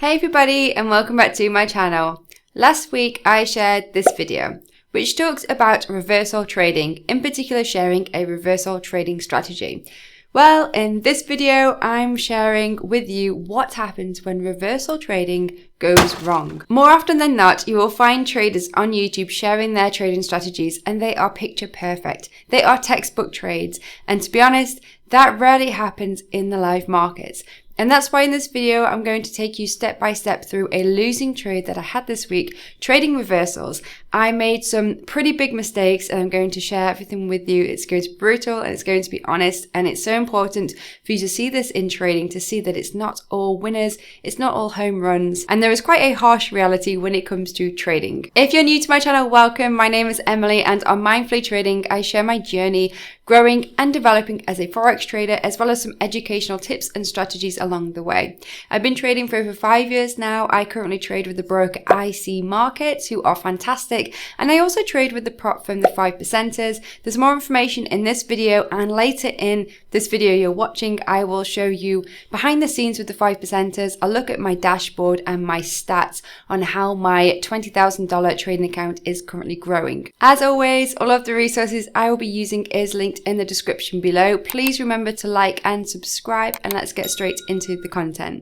Hey everybody and welcome back to my channel. Last week I shared this video which talks about reversal trading, in particular sharing a reversal trading strategy. Well, in this video I'm sharing with you what happens when reversal trading goes wrong. More often than not, you will find traders on YouTube sharing their trading strategies and they are picture perfect. They are textbook trades, and to be honest, that rarely happens in the live markets. And that's why in this video, I'm going to take you step by step through a losing trade that I had this week, trading reversals. I made some pretty big mistakes and I'm going to share everything with you. It's going to be brutal and it's going to be honest. And it's so important for you to see this in trading, to see that it's not all winners, it's not all home runs. And there is quite a harsh reality when it comes to trading. If you're new to my channel, welcome. My name is Emily and on Mindfully Trading, I share my journey growing and developing as a Forex trader, as well as some educational tips and strategies along the way. I've been trading for over 5 years now. I currently trade with the broker IC Markets, who are fantastic. And I also trade with the prop firm, the 5%ers. There's more information in this video, and later in this video you're watching, I will show you behind the scenes with the 5%ers. I'll look at my dashboard and my stats on how my $20,000 trading account is currently growing. As always, all of the resources I will be using is linked in the description below. Please remember to like and subscribe, and let's get straight into the content.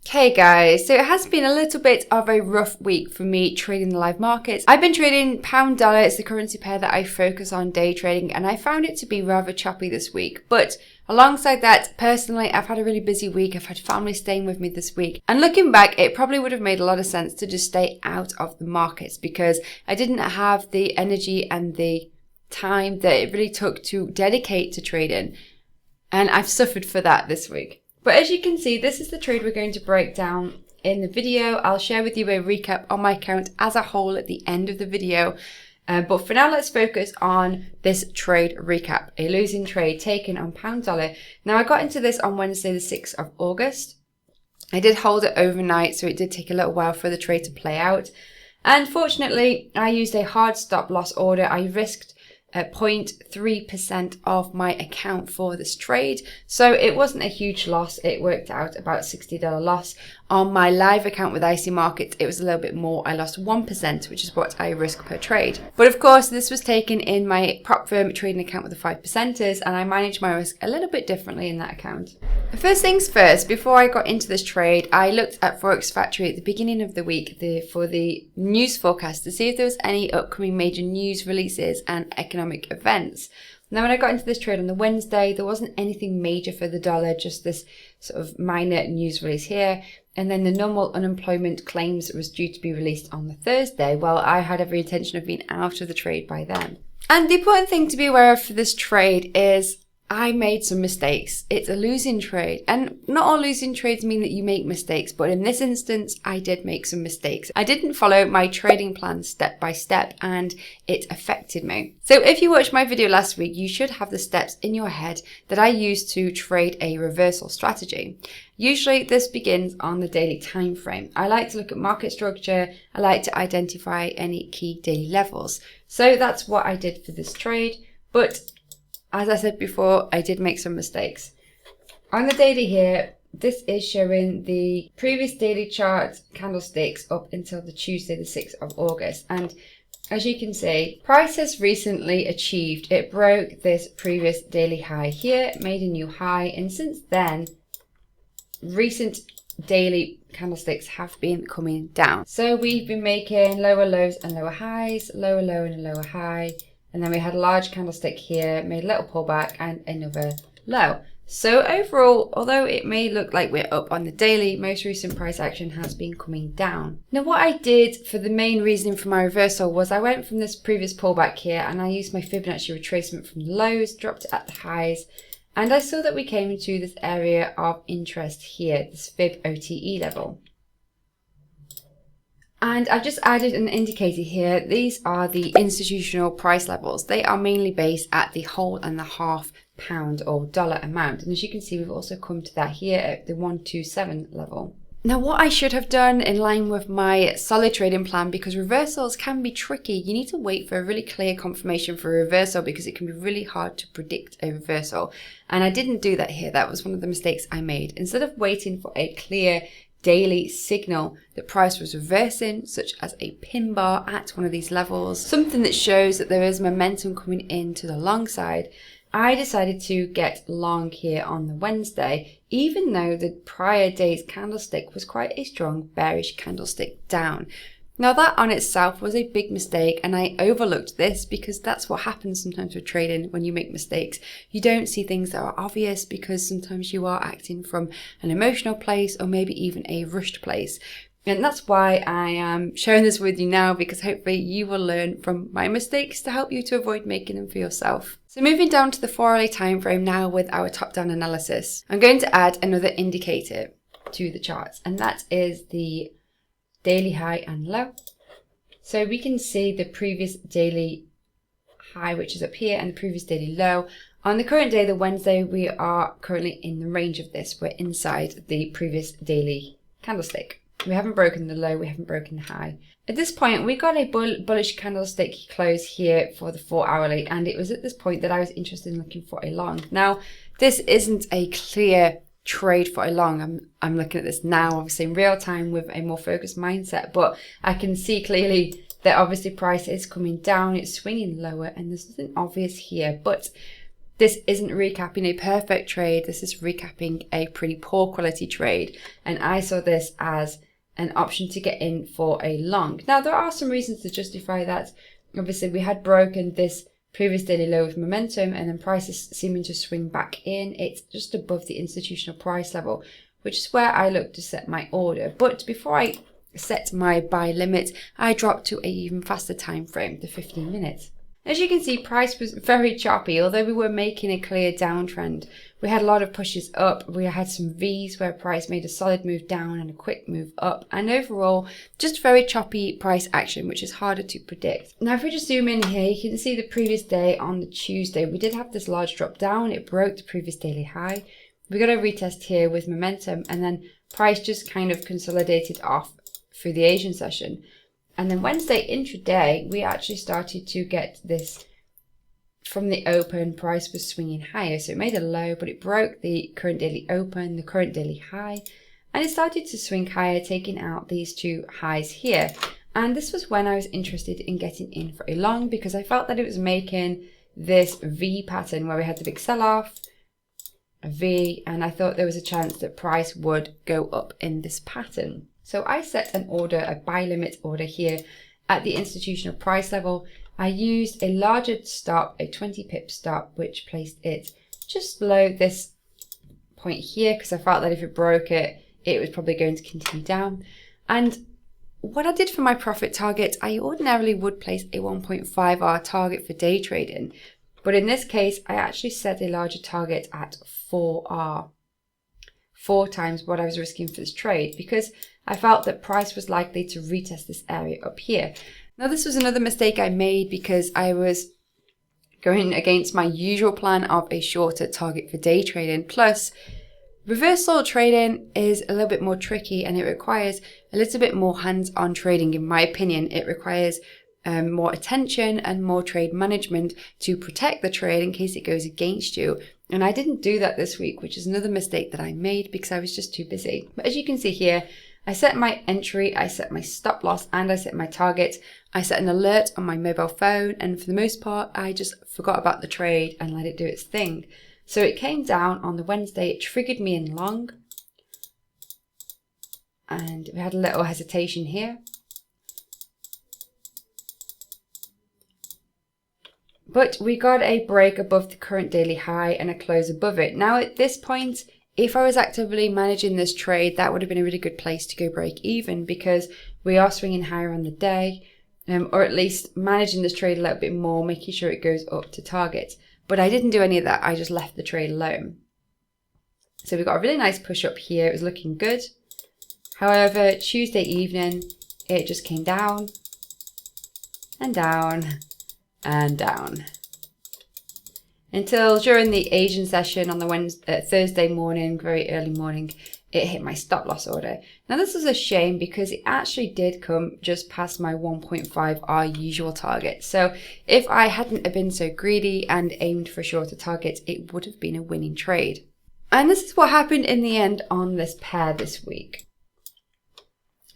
Okay guys, so it has been a little bit of a rough week for me trading the live markets. I've been trading pound dollar, it's the currency pair that I focus on day trading, and I found it to be rather choppy this week. But alongside that, personally, I've had a really busy week. I've had family staying with me this week. And looking back, it probably would have made a lot of sense to just stay out of the markets because I didn't have the energy and the time that it really took to dedicate to trading. And I've suffered for that this week. But as you can see, this is the trade we're going to break down in the video. I'll share with you a recap on my account as a whole at the end of the video. But for now, let's focus on this trade recap, a losing trade taken on pound dollar. Now, I got into this on Wednesday, the 6th of August. I did hold it overnight, so it did take a little while for the trade to play out. And fortunately, I used a hard stop loss order. I risked 0.3% of my account for this trade. So it wasn't a huge loss. It worked out about $60 loss. On my live account with IC Markets, it was a little bit more. I lost 1%, which is what I risk per trade. But of course, this was taken in my prop firm trading account with the 5%ers, and I managed my risk a little bit differently in that account. First things first, before I got into this trade, I looked at Forex Factory at the beginning of the week for the news forecast to see if there was any upcoming major news releases and economic events. Now, when I got into this trade on the Wednesday, there wasn't anything major for the dollar, just this sort of minor news release here. And then the normal unemployment claims was due to be released on the Thursday. Well, I had every intention of being out of the trade by then. And the important thing to be aware of for this trade is I made some mistakes. It's a losing trade, and not all losing trades mean that you make mistakes, but in this instance, I did make some mistakes. I didn't follow my trading plan step by step, and it affected me. So if you watched my video last week, you should have the steps in your head that I use to trade a reversal strategy. Usually this begins on the daily time frame. I like to look at market structure. I like to identify any key daily levels. So that's what I did for this trade, but as I said before, I did make some mistakes. On the daily here, this is showing the previous daily chart candlesticks up until the Tuesday, the 6th of August. And as you can see, price has recently achieved, it broke this previous daily high here, made a new high. And since then, recent daily candlesticks have been coming down. So we've been making lower lows and lower highs, lower low and a lower high. And then we had a large candlestick here, made a little pullback and another low. So overall, although it may look like we're up on the daily, most recent price action has been coming down. Now what I did for the main reason for my reversal was I went from this previous pullback here and I used my Fibonacci retracement from the lows, dropped it at the highs, and I saw that we came into this area of interest here, this Fib OTE level. And I've just added an indicator here. These are the institutional price levels. They are mainly based at the whole and the half pound or dollar amount. And as you can see, we've also come to that here at the 127 level. Now, what I should have done in line with my solid trading plan, because reversals can be tricky, you need to wait for a really clear confirmation for a reversal because it can be really hard to predict a reversal. And I didn't do that here. That was one of the mistakes I made. Instead of waiting for a clear daily signal that price was reversing, such as a pin bar at one of these levels, something that shows that there is momentum coming into the long side, I decided to get long here on the Wednesday, even though the prior day's candlestick was quite a strong bearish candlestick down. Now that on itself was a big mistake, and I overlooked this because that's what happens sometimes with trading when you make mistakes. You don't see things that are obvious because sometimes you are acting from an emotional place or maybe even a rushed place. And that's why I am sharing this with you now, because hopefully you will learn from my mistakes to help you to avoid making them for yourself. So moving down to the 4-hourly time frame now with our top-down analysis, I'm going to add another indicator to the charts, and that is the daily high and low. So we can see the previous daily high, which is up here, and the previous daily low. On the current day, the Wednesday, we are currently in the range of this. We're inside the previous daily candlestick. We haven't broken the low, we haven't broken the high. At this point, we got a bullish candlestick close here for the 4-hourly, and it was at this point that I was interested in looking for a long. Now, this isn't a clear trade for a long. I'm looking at this now, obviously in real time with a more focused mindset, but I can see clearly that obviously price is coming down, it's swinging lower, and there's nothing obvious here. But this isn't recapping a perfect trade, this is recapping a pretty poor quality trade, and I saw this as an option to get in for a long. Now there are some reasons to justify that. Obviously we had broken this previous daily low with momentum, and then price is seeming to swing back in. It's just above the institutional price level, which is where I look to set my order. But before I set my buy limit, I dropped to an even faster time frame, the 15 minutes. As you can see, price was very choppy. Although we were making a clear downtrend, we had a lot of pushes up. We had some V's where price made a solid move down and a quick move up, and overall just very choppy price action, which is harder to predict. Now if we just zoom in here, you can see the previous day on the Tuesday we did have this large drop down. It broke the previous daily high. We got a retest here with momentum, and then price just kind of consolidated off through the Asian session. And then Wednesday intraday, we actually started to get this from the open. Price was swinging higher. So it made a low, but it broke the current daily open, the current daily high, and it started to swing higher, taking out these two highs here. And this was when I was interested in getting in for a long, because I felt that it was making this V pattern where we had the big sell-off, a V, and I thought there was a chance that price would go up in this pattern. So I set an order, a buy limit order here at the institutional price level. I used a larger stop, a 20 pip stop, which placed it just below this point here, because I felt that if it broke it, it was probably going to continue down. And what I did for my profit target, I ordinarily would place a 1.5R target for day trading. But in this case, I actually set a larger target at 4R, 4 times what I was risking for this trade, because I felt that price was likely to retest this area up here. Now this was another mistake I made because I was going against my usual plan of a shorter target for day trading. Plus, reversal trading is a little bit more tricky, and it requires a little bit more hands-on trading. In my opinion, it requires more attention and more trade management to protect the trade in case it goes against you. And I didn't do that this week, which is another mistake that I made because I was just too busy. But as you can see here, I set my entry, I set my stop loss, and I set my target. I set an alert on my mobile phone, and for the most part, I just forgot about the trade and let it do its thing. So it came down on the Wednesday, it triggered me in long, and we had a little hesitation here. But we got a break above the current daily high and a close above it. Now at this point, if I was actively managing this trade, that would have been a really good place to go break even, because we are swinging higher on the day, or at least managing this trade a little bit more, making sure it goes up to target. But I didn't do any of that. I just left the trade alone. So we got a really nice push up here. It was looking good. However, Tuesday evening, it just came down and down and down, until during the Asian session on the Thursday morning, very early morning, it hit my stop loss order. Now this is a shame because it actually did come just past my 1.5R usual target. So if I hadn't have been so greedy and aimed for shorter targets, it would have been a winning trade. And this is what happened in the end on this pair this week.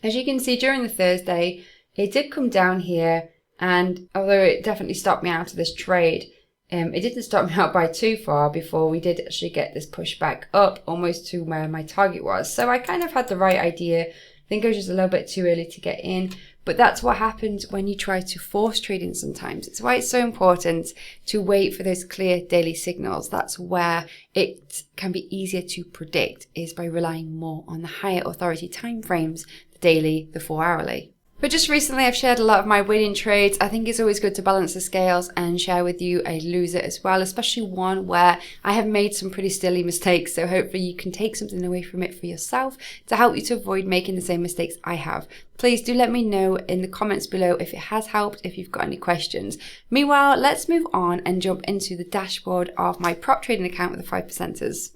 As you can see, during the Thursday, it did come down here, and although it definitely stopped me out of this trade, it didn't stop me out by too far before we did actually get this push back up almost to where my target was. So I kind of had the right idea. I think it was just a little bit too early to get in, but that's what happens when you try to force trading sometimes. It's why it's so important to wait for those clear daily signals. That's where it can be easier to predict, is by relying more on the higher authority timeframes, the daily, the 4-hourly. But just recently I've shared a lot of my winning trades. I think it's always good to balance the scales and share with you a loser as well, especially one where I have made some pretty silly mistakes. So hopefully you can take something away from it for yourself to help you to avoid making the same mistakes I have. Please do let me know in the comments below if it has helped, if you've got any questions. Meanwhile, let's move on and jump into the dashboard of my prop trading account with the 5%ers.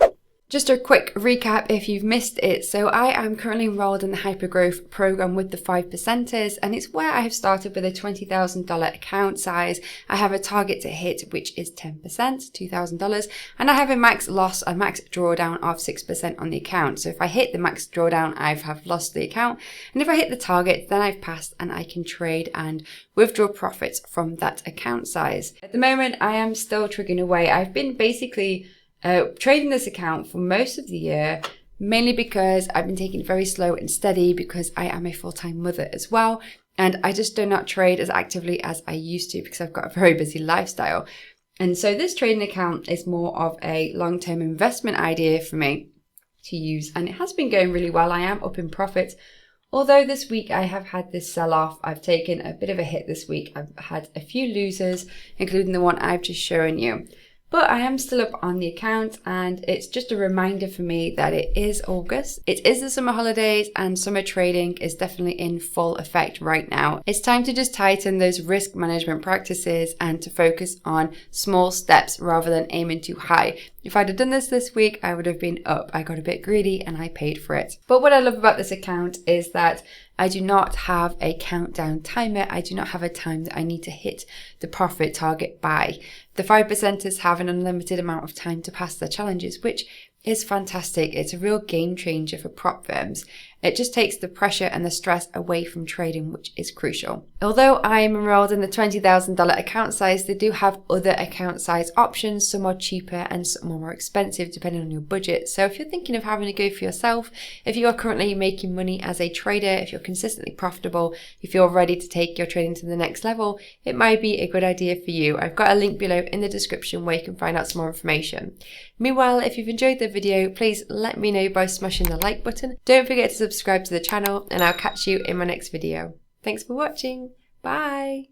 Just a quick recap if you've missed it. So I am currently enrolled in the Hypergrowth program with the 5%ers, and it's where I have started with a $20,000 account size. I have a target to hit, which is 10%, $2,000, and I have a max loss, a max drawdown of 6% on the account. So if I hit the max drawdown, I have lost the account, and if I hit the target, then I've passed and I can trade and withdraw profits from that account size. At the moment, I am still triggering away. I've been basically trading this account for most of the year, mainly because I've been taking it very slow and steady because I am a full-time mother as well. And I just do not trade as actively as I used to because I've got a very busy lifestyle. And so this trading account is more of a long-term investment idea for me to use. And it has been going really well. I am up in profit. Although this week I have had this sell-off, I've taken a bit of a hit this week. I've had a few losers, including the one I've just shown you. But I am still up on the account, and it's just a reminder for me that it is August. It is the summer holidays, and summer trading is definitely in full effect right now. It's time to just tighten those risk management practices and to focus on small steps rather than aiming too high. If I'd have done this week, I would have been up. I got a bit greedy and I paid for it. But what I love about this account is that I do not have a countdown timer. I do not have a time that I need to hit the profit target by. The 5%ers have an unlimited amount of time to pass their challenges, which is fantastic. It's a real game changer for prop firms. It just takes the pressure and the stress away from trading, which is crucial. Although I am enrolled in the $20,000 account size, they do have other account size options. Some are cheaper and some are more expensive depending on your budget. So if you're thinking of having a go for yourself, if you are currently making money as a trader, if you're consistently profitable, if you're ready to take your trading to the next level, it might be a good idea for you. I've got a link below in the description where you can find out some more information. Meanwhile, if you've enjoyed the video, please let me know by smashing the like button. Don't forget to subscribe to the channel, and I'll catch you in my next video. Thanks for watching. Bye.